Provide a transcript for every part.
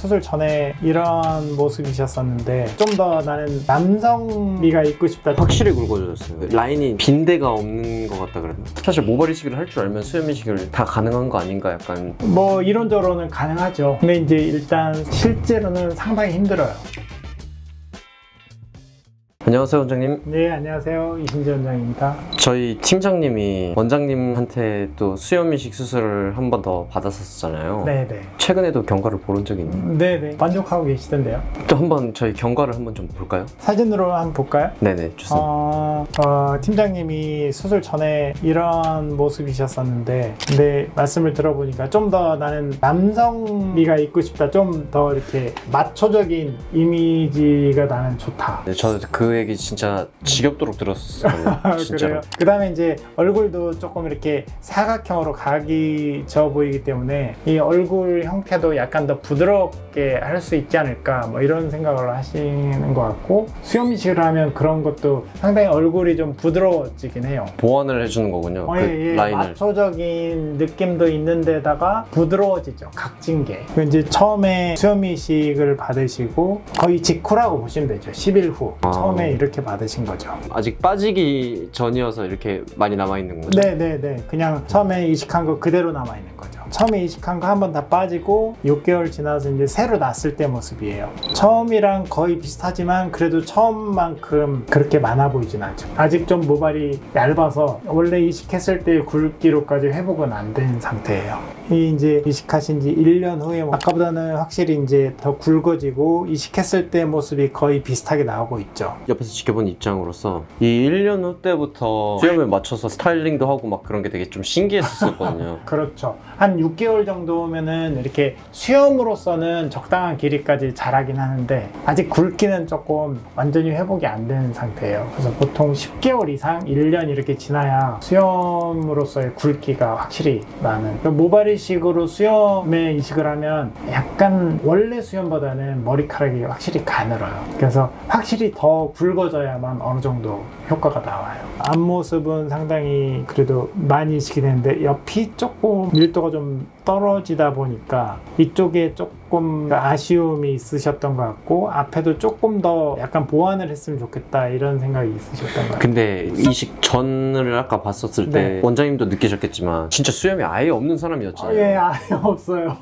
수술 전에 이런 모습이셨었는데 좀 더 나는 남성미가 있고 싶다. 확실히 굵어졌어요. 라인이 빈대가 없는 것 같다 그랬나? 사실 모발 이식을 할 줄 알면 수염 이식을 다 가능한 거 아닌가 약간. 뭐 이론적으로는 가능하죠. 근데 이제 일단 실제로는 상당히 힘들어요. 안녕하세요 원장님. 네, 안녕하세요. 이신재 원장입니다. 저희 팀장님이 원장님한테 또 수염 이식 수술을 한 번 더 받았었잖아요. 네네. 최근에도 경과를 보는 적이 있나요? 네네. 만족하고 계시던데요. 또 한번 저희 경과를 한번 좀 볼까요? 사진으로 한번 볼까요? 네네, 좋습니다. 팀장님이 수술 전에 이런 모습이셨었는데 근데 말씀을 들어보니까 좀 더 나는 남성미가 있고 싶다. 좀 더 이렇게 마초적인 이미지가 나는 좋다. 네, 저 그 얘기 진짜 지겹도록 들었어요. 진짜로. 그 다음에 이제 얼굴도 조금 이렇게 사각형으로 각이 져 보이기 때문에 이 얼굴 형태도 약간 더 부드럽게 할 수 있지 않을까 뭐 이런 생각을 하시는 것 같고, 수염 이식을 하면 그런 것도 상당히 얼굴이 좀 부드러워지긴 해요. 보완을 해주는 거군요. 그 라인을. 마초적인 느낌도 있는데다가 부드러워지죠. 각진 게. 이제 처음에 수염 이식을 받으시고 거의 직후라고 보시면 되죠. 10일 후 처음에 이렇게 받으신 거죠. 아직 빠지기 전이어서 이렇게 많이 남아있는 거죠? 네네네. 그냥 처음에 이식한 거 그대로 남아있는 거죠. 처음에 이식한 거 한 번 다 빠지고 6개월 지나서 이제 새로 났을 때 모습이에요. 처음이랑 거의 비슷하지만 그래도 처음만큼 그렇게 많아 보이진 않죠. 아직 좀 모발이 얇아서 원래 이식했을 때 굵기로까지 회복은 안 된 상태예요. 이 이제 이식하신 지 1년 후에 아까보다는 확실히 이제 더 굵어지고 이식했을 때 모습이 거의 비슷하게 나오고 있죠. 옆에서 지켜본 입장으로서 이 1년 후 때부터 수염에 맞춰서 스타일링도 하고 막 그런 게 되게 좀 신기했었거든요. 그렇죠. 한 6개월 정도면은 이렇게 수염으로서는 적당한 길이까지 자라긴 하는데 아직 굵기는 조금 완전히 회복이 안 된 상태예요. 그래서 보통 10개월 이상 1년 이렇게 지나야 수염으로서의 굵기가 확실히 나는. 모발 이식으로 수염에 이식을 하면 약간 원래 수염보다는 머리카락이 확실히 가늘어요. 그래서 확실히 더 굵어져야만 어느 정도 효과가 나와요. 앞모습은 상당히 그래도 많이 이식이 되는데 옆이 조금 밀도가 좀 떨어지다 보니까 이쪽에 조금 아쉬움이 있으셨던 것 같고 앞에도 조금 더 약간 보완을 했으면 좋겠다 이런 생각이 있으셨던 것 같아요. 근데 이식 전을 아까 봤었을 때 원장님도 느끼셨겠지만 진짜 수염이 아예 없는 사람이었잖아요. 예, 아예 없어요.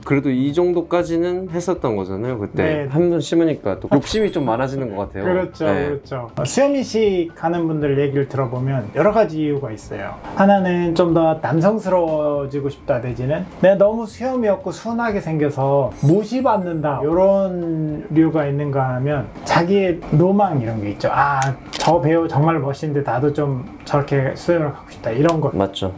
그래도 이 정도까지는 했었던 거잖아요 그때. 네. 한 번 심으니까 또 욕심이 좀 많아지는 것 같아요. 그렇죠. 네. 그렇죠. 수염 이식 하는 분들 얘기를 들어보면 여러 가지 이유가 있어요. 하나는 좀 더 남성스러워지고 싶다 내지는 내가 너무 수염이 없고 순하게 생겨서 무시받는다 이런 류가 있는가 하면 자기의 로망 이런 게 있죠. 아, 저 배우 정말 멋있는데 나도 좀 저렇게 수염을 갖고 싶다 이런 것. 맞죠.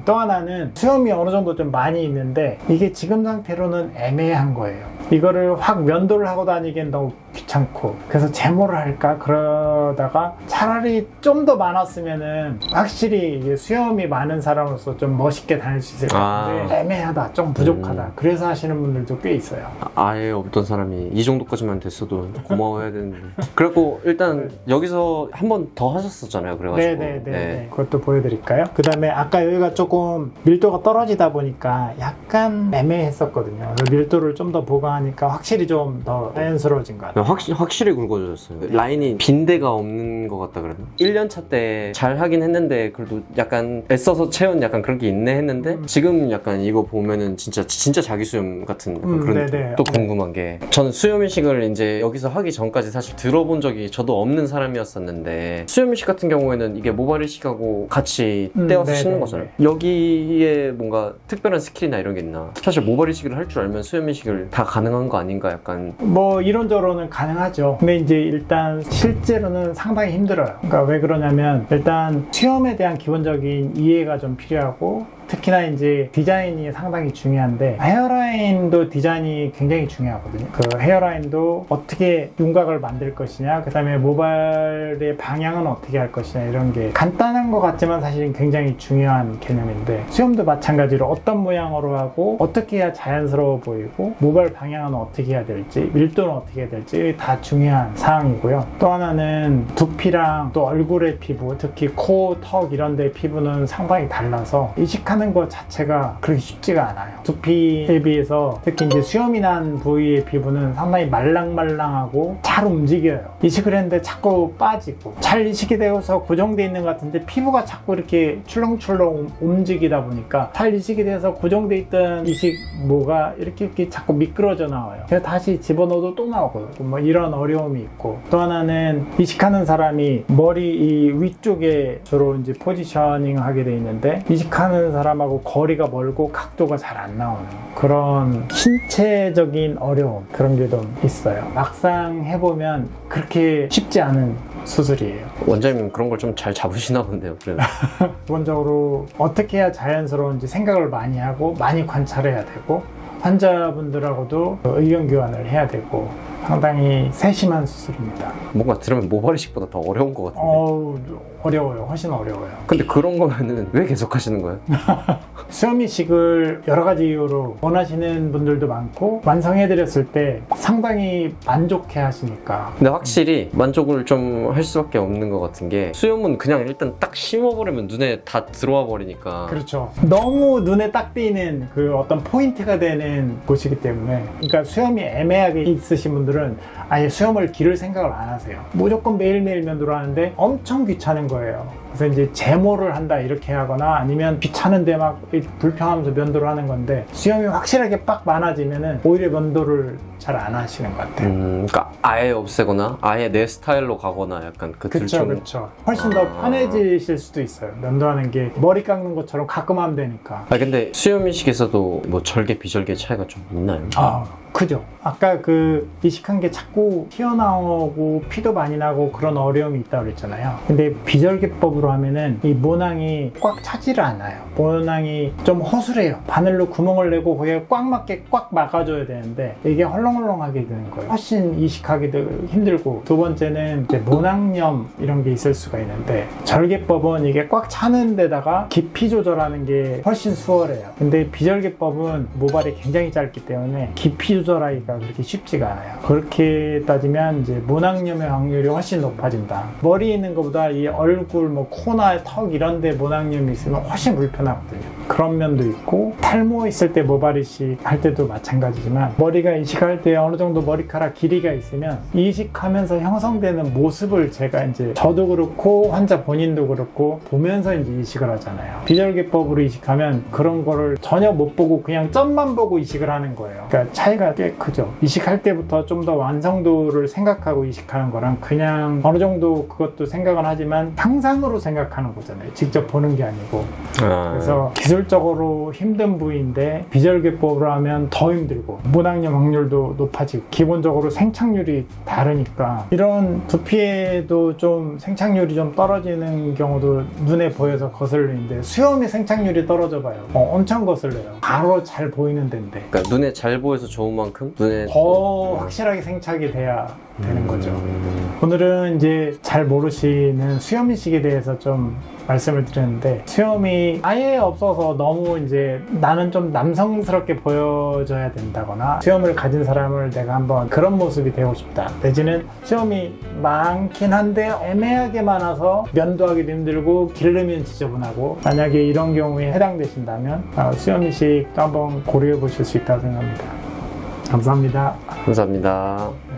또 하나는 수염이 어느 정도 좀 많이 있는데 이게 지금 상태로는 애매한 거예요. 이거를 확 면도를 하고 다니기엔 너무 귀찮고 그래서 제모를 할까 그러다가 차라리 좀 더 많았으면은 확실히 이게 수염이 많은 사람으로서 좀 멋있게 다닐 수 있을 것 같은데 애매하다, 좀 부족하다. 그래서 하시는 분들도 꽤 있어요. 아예 없던 사람이 이 정도까지만 됐어도 고마워해야 되는데. 그래갖고 일단 여기서 한 번 더 하셨었잖아요. 그래가지고. 네. 그것도 보여드릴까요? 그 다음에 아까 여기가 조금 밀도가 떨어지다 보니까 약간 애매했었거든요. 밀도를 좀 더 보강하니까 확실히 좀 더 자연스러워진 것 같아요. 확실히 굵어졌어요. 라인이 빈대가 없는 것 같다 그랬나? 1년차 때 잘 하긴 했는데 그래도 약간 애써서 채운 약간 그런 게 있네 했는데 지금 약간 이거 보면은 진짜 자기 수염 같은 약간 그런 느낌. 또 궁금한 게 저는 수염 이식을 이제 여기서 하기 전까지 사실 들어본 적이 저도 없는 사람이었었는데 수염 이식 같은 경우에는 이게 모발 이식하고 같이 떼어서 씻는 거잖아요. 여기에 뭔가 특별한 스킬이나 이런 게 있나? 사실 모발 이식을 할 줄 알면 수염 이식을 다 가능한 거 아닌가 약간. 뭐 이론적으로는 가능하죠. 근데 이제 일단 실제로는 상당히 힘들어요. 그러니까 왜 그러냐면 일단 수염에 대한 기본적인 이해가 좀 필요하고 특히나 이제 디자인이 상당히 중요한데 헤어라인도 디자인이 굉장히 중요하거든요. 그 헤어라인도 어떻게 윤곽을 만들 것이냐, 그 다음에 모발의 방향은 어떻게 할 것이냐 이런 게 간단한 것 같지만 사실은 굉장히 중요한 개념인데 수염도 마찬가지로 어떤 모양으로 하고 어떻게 해야 자연스러워 보이고 모발 방향은 어떻게 해야 될지 밀도는 어떻게 해야 될지 다 중요한 사항이고요. 또 하나는 두피랑 또 얼굴의 피부, 특히 코, 턱 이런 데 피부는 상당히 달라서 이식한 이식하는 것 자체가 그렇게 쉽지가 않아요. 두피에 비해서 특히 이제 수염이 난 부위의 피부는 상당히 말랑말랑하고 잘 움직여요. 이식을 했는데 자꾸 빠지고 잘 이식이 되어서 고정되어 있는 것 같은데 피부가 자꾸 이렇게 출렁출렁 움직이다 보니까 잘 이식이 돼서 고정되어 있던 이식모가 이렇게 자꾸 미끄러져 나와요. 그래서 다시 집어넣어도 또 나오고 뭐 이런 어려움이 있고, 또 하나는 이식하는 사람이 머리 이 위쪽에 주로 이제 포지셔닝 하게 돼 있는데 이식하는 사람하고 거리가 멀고 각도가 잘 안 나오는 그런 신체적인 어려움, 그런 게 좀 있어요. 막상 해보면 그렇게 쉽지 않은 수술이에요. 원장님 그런 걸 좀 잘 잡으시나 본데요. 그래도. 기본적으로 어떻게 해야 자연스러운지 생각을 많이 하고 많이 관찰해야 되고, 환자분들하고도 의견 교환을 해야 되고, 상당히 세심한 수술입니다. 뭔가 들으면 모발이식보다 더 어려운 것 같은데. 어려워요. 훨씬 어려워요. 근데 그런 거면은 왜 계속 하시는 거예요? 수염 이식을 여러 가지 이유로 원하시는 분들도 많고, 완성해드렸을 때 상당히 만족해 하시니까. 근데 확실히 만족을 좀 할 수밖에 없는 것 같은 게, 수염은 그냥 일단 딱 심어버리면 눈에 다 들어와 버리니까. 그렇죠. 너무 눈에 딱 띄는 그 어떤 포인트가 되는 곳이기 때문에, 그러니까 수염이 애매하게 있으신 분들은 아예 수염을 기를 생각을 안 하세요. 무조건 매일매일 면도를 하는데 엄청 귀찮은 거예요. 그래서 이제 제모를 한다 이렇게 하거나, 아니면 귀찮은데 막 불평하면서 면도를 하는 건데, 수염이 확실하게 빡 많아지면은 오히려 면도를 잘 안 하시는 것 같아요. 그러니까 아예 없애거나 아예 내 스타일로 가거나 약간 그 둘 중. 그렇죠. 훨씬 더 편해지실 수도 있어요. 면도하는 게 머리 깎는 것처럼 가끔 하면 되니까. 근데 수염 이식에서도 뭐 절개 비절개 차이가 좀 있나요? 크죠. 아까 그 이식한 게 자꾸 튀어나오고 피도 많이 나고 그런 어려움이 있다고 그랬잖아요. 근데 비절개법으로 하면은 이 모낭이 꽉 차지를 않아요. 모낭이 좀 허술해요. 바늘로 구멍을 내고 거기에 꽉 맞게 꽉 막아줘야 되는데 이게 헐렁헐렁하게 되는 거예요. 훨씬 이식하기도 힘들고, 두 번째는 이제 모낭염 이런 게 있을 수가 있는데, 절개법은 이게 꽉 차는 데다가 깊이 조절하는 게 훨씬 수월해요. 근데 비절개법은 모발이 굉장히 짧기 때문에 깊이 조절하기가 그렇게 쉽지가 않아요. 그렇게 따지면 이제 모낭염의 확률이 훨씬 높아진다. 머리에 있는 것보다 이 얼굴, 뭐 코나 턱 이런 데 모낭염이 있으면 훨씬 불편하거든요. 그런 면도 있고, 탈모 있을 때 모발 이식할 때도 마찬가지지만, 머리가 이식할 때 어느 정도 머리카락 길이가 있으면 이식하면서 형성되는 모습을 제가 이제 저도 그렇고 환자 본인도 그렇고 보면서 이제 이식을 하잖아요. 비절개법으로 이식하면 그런 거를 전혀 못 보고 그냥 점만 보고 이식을 하는 거예요. 그러니까 차이가 꽤 크죠. 이식할 때부터 좀 더 완성도를 생각하고 이식하는 거랑, 그냥 어느 정도 그것도 생각은 하지만 상상으로 생각하는 거잖아요. 직접 보는 게 아니고. 그래서 기술적으로 힘든 부위인데 비절개법으로 하면 더 힘들고, 모낭염 확률도 높아지고, 기본적으로 생착률이 다르니까 이런 두피에도 좀 생착률이 좀 떨어지는 경우도 눈에 보여서 거슬리는데, 수염의 생착률이 떨어져 봐요. 엄청 거슬려요. 바로 잘 보이는 데인데. 그러니까 눈에 잘 보여서 좋은 만큼 눈에 더 확실하게 생착이 돼야 되는 거죠. 오늘은 이제 잘 모르시는 수염 이식에 대해서 좀 말씀을 드렸는데, 수염이 아예 없어서 너무 이제 나는 좀 남성스럽게 보여져야 된다거나, 수염을 가진 사람을 내가 한번 그런 모습이 되고 싶다, 내지는 수염이 많긴 한데 애매하게 많아서 면도하기도 힘들고 기르면 지저분하고, 만약에 이런 경우에 해당되신다면 수염 이식도 한번 고려해 보실 수 있다고 생각합니다. 감사합니다. 감사합니다. 네.